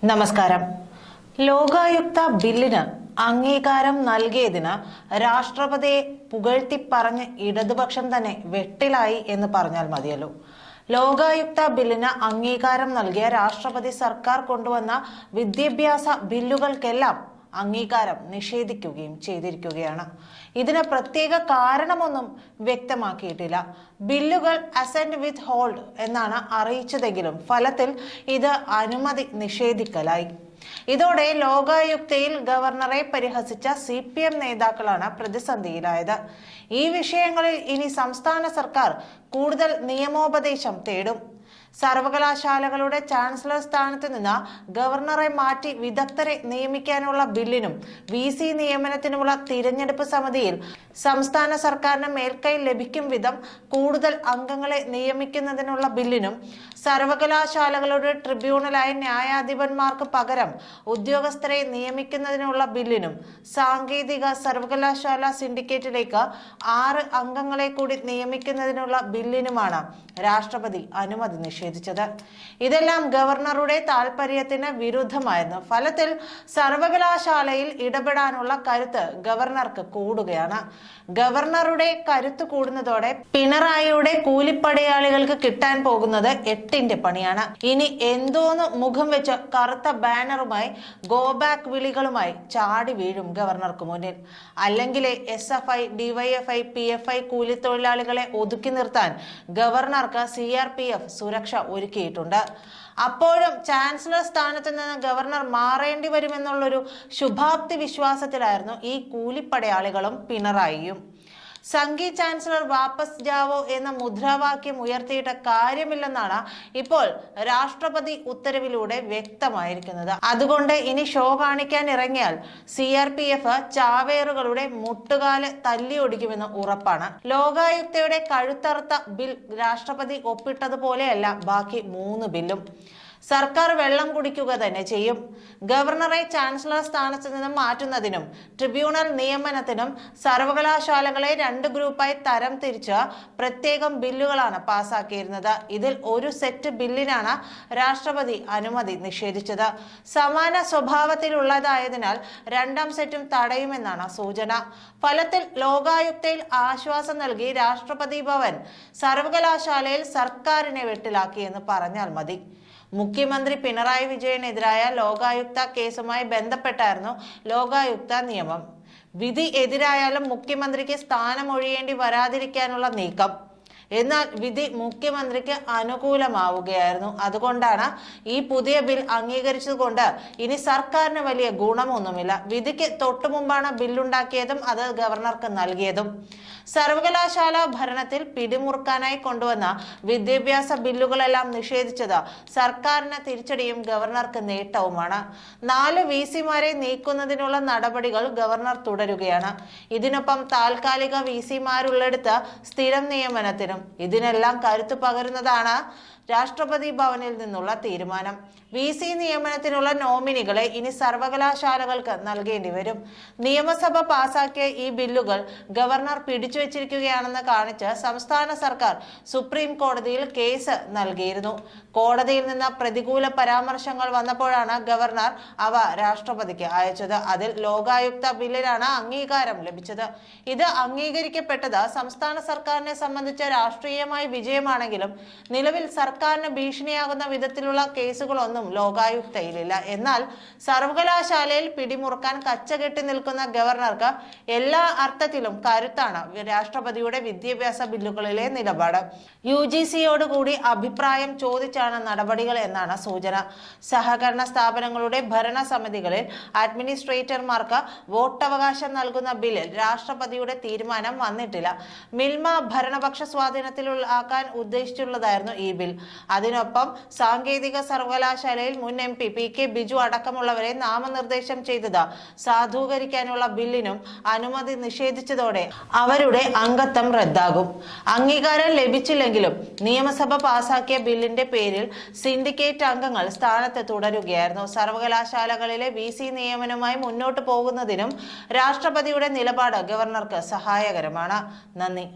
നമസ്കാരം. ലോകായുക്ത ബില്ലിന് അംഗീകാരം നൽകിയതിന് രാഷ്ട്രപതിയെ പുകഴ്ത്തിപ്പറഞ്ഞ് ഇടതുപക്ഷം തന്നെ വെട്ടിലായി എന്ന് പറഞ്ഞാൽ മതിയല്ലോ. ലോകായുക്ത ബില്ലിന് അംഗീകാരം നൽകിയ രാഷ്ട്രപതി സർക്കാർ കൊണ്ടുവന്ന വിദ്യാഭ്യാസ ബില്ലുകൾക്കെല്ലാം അംഗീകാരം നിഷേധിക്കുകയും ചെയ്തിരിക്കുകയാണ്. ഇതിന് പ്രത്യേക കാരണമൊന്നും വ്യക്തമാക്കിയിട്ടില്ല. ബില്ലുകൾ അസെന്റ് വിത്ത് ഹോൾഡ് എന്നാണ് അറിയിച്ചതെങ്കിലും ഫലത്തിൽ ഇത് അനുമതി നിഷേധിക്കലായി. ഇതോടെ ലോകായുക്തയിൽ ഗവർണറെ പരിഹസിച്ച CPM നേതാക്കളാണ് പ്രതിസന്ധിയിലായത്. ഈ വിഷയങ്ങളിൽ ഇനി സംസ്ഥാന സർക്കാർ കൂടുതൽ നിയമോപദേശം തേടും. സർവകലാശാലകളുടെ ചാൻസലർ സ്ഥാനത്ത് നിന്ന് ഗവർണറെ മാറ്റി വിദഗ്ധരെ നിയമിക്കാനുള്ള ബില്ലിനും VC നിയമനത്തിനുമുള്ള തിരഞ്ഞെടുപ്പ് സമിതിയിൽ സംസ്ഥാന സർക്കാരിന് മേൽക്കൈ ലഭിക്കും വിധം കൂടുതൽ അംഗങ്ങളെ നിയമിക്കുന്നതിനുള്ള ബില്ലിനും സർവകലാശാലകളുടെ ട്രിബ്യൂണലായ ന്യായാധിപന്മാർക്ക് പകരം ഉദ്യോഗസ്ഥരെ നിയമിക്കുന്നതിനുള്ള ബില്ലിനും സാങ്കേതിക സർവകലാശാല സിൻഡിക്കേറ്റിലേക്ക് 6 അംഗങ്ങളെ കൂടി നിയമിക്കുന്നതിനുള്ള ബില്ലിനുമാണ് രാഷ്ട്രപതി അനുമതി നിഷേധിച്ചത്. ഇതെല്ലാം ഗവർണറുടെ താൽപര്യത്തിന് വിരുദ്ധമായിരുന്നു. ഫലത്തിൽ സർവകലാശാലയിൽ ഇടപെടാനുള്ള കരുത്ത് ഗവർണർക്ക് കൂടുകയാണ്. ഗവർണറുടെ കരുത്ത് കൂടുന്നതോടെ പിണറായിയുടെ കൂലിപ്പടയാളികൾക്ക് കിട്ടാൻ പോകുന്നത് 8ന്റെ പണിയാണ്. ഇനി എന്തോന്ന് മുഖം വെച്ച് കറുത്ത ബാനറുമായി ഗോ ബാക്ക് വിളികളുമായി ചാടി വീഴും ഗവർണർക്ക് മുന്നിൽ. അല്ലെങ്കിലേ SFI, DYFI, PFI കൂലിത്തൊഴിലാളികളെ ഒതുക്കി നിർത്താൻ ഗവർണർക്ക് CRPF സുരക്ഷ ഒരുക്കിയിട്ടുണ്ട്. അപ്പോഴും ചാൻസലർ സ്ഥാനത്ത് നിന്ന് ഗവർണർ മാറേണ്ടി വരുമെന്നുള്ളൊരു ശുഭാപ്തി വിശ്വാസത്തിലായിരുന്നു ഈ കൂലിപ്പടയാളികളും പിണറായിയും. സംഘി ചാൻസലർ വാപ്പസ് ജാവോ എന്ന മുദ്രാവാക്യം ഉയർത്തിയിട്ട് കാര്യമില്ലെന്നാണ് ഇപ്പോൾ രാഷ്ട്രപതി ഉത്തരവിലൂടെ വ്യക്തമായിരിക്കുന്നത്. അതുകൊണ്ട് ഇനി ഷോ കാണിക്കാൻ ഇറങ്ങിയാൽ CRPF ചാവേറുകളുടെ മുട്ടുകാല് തല്ലിയൊടിക്കുമെന്ന് ഉറപ്പാണ്. ലോകായുക്തയുടെ കഴുത്തറുത്ത ബിൽ രാഷ്ട്രപതി ഒപ്പിട്ടതുപോലെയല്ല ബാക്കി 3 ബില്ലും. സർക്കാർ വെള്ളം കുടിക്കുക തന്നെ ചെയ്യും. ഗവർണറെ ചാൻസലർ സ്ഥാനത്ത് നിന്നും മാറ്റുന്നതിനും ട്രിബ്യൂണൽ നിയമനത്തിനും സർവകലാശാലകളെ 2 ഗ്രൂപ്പായി തരം തിരിച്ച് പ്രത്യേകം ബില്ലുകളാണ് പാസാക്കിയിരുന്നത്. ഇതിൽ ഒരു സെറ്റ് ബില്ലിനാണ് രാഷ്ട്രപതി അനുമതി നിഷേധിച്ചത്. സമാന സ്വഭാവത്തിലുള്ളതായതിനാൽ 2ാം സെറ്റും തടയുമെന്നാണ് സൂചന. ഫലത്തിൽ ലോകായുക്തയിൽ ആശ്വാസം നൽകി രാഷ്ട്രപതി ഭവൻ സർവകലാശാലയിൽ സർക്കാരിനെ വെട്ടിലാക്കിയെന്ന് പറഞ്ഞാൽ മതി. മുഖ്യമന്ത്രി പിണറായി വിജയനെതിരായ ലോകായുക്ത കേസുമായി ബന്ധപ്പെട്ടായിരുന്നു ലോകായുക്ത നിയമം. വിധി എതിരായാലും മുഖ്യമന്ത്രിക്ക് സ്ഥാനമൊഴിയേണ്ടി വരാതിരിക്കാനുള്ള നീക്കം. എന്നാൽ വിധി മുഖ്യമന്ത്രിക്ക് അനുകൂലമാവുകയായിരുന്നു. അതുകൊണ്ടാണ് ഈ പുതിയ ബിൽ അംഗീകരിച്ചതുകൊണ്ട് ഇനി സർക്കാരിന് വലിയ ഗുണമൊന്നുമില്ല. വിധിക്ക് തൊട്ടു മുമ്പാണ് ബില്ലുണ്ടാക്കിയതും അത് ഗവർണർക്ക് നൽകിയതും. സർവകലാശാല ഭരണത്തിൽ പിടിമുറുക്കാനായി കൊണ്ടുവന്ന വിദ്യാഭ്യാസ ബില്ലുകളെല്ലാം നിഷേധിച്ചത് സർക്കാരിന് തിരിച്ചടിയും ഗവർണർക്ക് നേട്ടവുമാണ്. 4 VCമാരെ നീക്കുന്നതിനുള്ള നടപടികൾ ഗവർണർ തുടരുകയാണ്. ഇതിനൊപ്പം താൽക്കാലിക VCമാരുള്ളിടത്ത് സ്ഥിരം നിയമനത്തിനും ഇതിനെല്ലാം കരുത്തു പകരുന്നതാണ് രാഷ്ട്രപതി ഭവനിൽ നിന്നുള്ള തീരുമാനം. VC നിയമനത്തിനുള്ള നോമിനികളെ ഇനി സർവകലാശാലകൾക്ക് നൽകേണ്ടി വരും. നിയമസഭ പാസാക്കിയ ഈ ബില്ലുകൾ ഗവർണർ പിടിച്ചുവച്ചിരിക്കുകയാണെന്ന് കാണിച്ച് സംസ്ഥാന സർക്കാർ സുപ്രീം കോടതിയിൽ കേസ് നൽകിയിരുന്നു. കോടതിയിൽ നിന്ന് പ്രതികൂല പരാമർശങ്ങൾ വന്നപ്പോഴാണ് ഗവർണർ അവ രാഷ്ട്രപതിക്ക് അയച്ചത്. അതിൽ ലോകായുക്ത ബില്ലിനാണ് അംഗീകാരം ലഭിച്ചത്. ഇത് അംഗീകരിക്കപ്പെട്ടത് സംസ്ഥാന സർക്കാരിനെ സംബന്ധിച്ച രാഷ്ട്രീയമായ വിജയമാണെങ്കിലും നിലവിൽ സർക്കാരിന് ഭീഷണിയാകുന്ന വിധത്തിലുള്ള കേസുകളൊന്നും ലോകായുക്തയിലില്ല. എന്നാൽ സർവകലാശാലയിൽ പിടിമുറുക്കാൻ കച്ചകെട്ടി നിൽക്കുന്ന ഗവർണർക്ക് എല്ലാ അർത്ഥത്തിലും കരുത്താണ് രാഷ്ട്രപതിയുടെ വിദ്യാഭ്യാസ ബില്ലുകളിലെ നിലപാട്. UGCയോട് കൂടി അഭിപ്രായം ചോദിച്ചാണ് നടപടികൾ എന്നാണ് സൂചന. സഹകരണ സ്ഥാപനങ്ങളുടെ ഭരണസമിതികളിൽ അഡ്മിനിസ്ട്രേറ്റർമാർക്ക് വോട്ടവകാശം നൽകുന്ന ബില്ലിൽ രാഷ്ട്രപതിയുടെ തീരുമാനം വന്നിട്ടില്ല. മിൽമ ഭരണപക്ഷ സ്വാധീനത്തിലാക്കാൻ ഉദ്ദേശിച്ചുള്ളതായിരുന്നു ഈ ബിൽ. അതിനൊപ്പം സാങ്കേതിക സർവകലാശാലയിൽ മുൻ MP PK ബിജു അടക്കമുള്ളവരെ നാമനിർദ്ദേശം ചെയ്തത് സാധൂകരിക്കാനുള്ള ബില്ലിനും അനുമതി നിഷേധിച്ചതോടെ അവരുടെ അംഗത്വം റദ്ദാകും. അംഗീകാരം ലഭിച്ചില്ലെങ്കിലും നിയമസഭ പാസാക്കിയ ബില്ലിന്റെ പേരിൽ സിൻഡിക്കേറ്റ് അംഗങ്ങൾ സ്ഥാനത്ത് തുടരുകയായിരുന്നു. സർവകലാശാലകളിലെ VC നിയമനവുമായി മുന്നോട്ട് പോകുന്നതിനും രാഷ്ട്രപതിയുടെ നിലപാട് ഗവർണർക്ക് സഹായകരമാണ്. നന്ദി.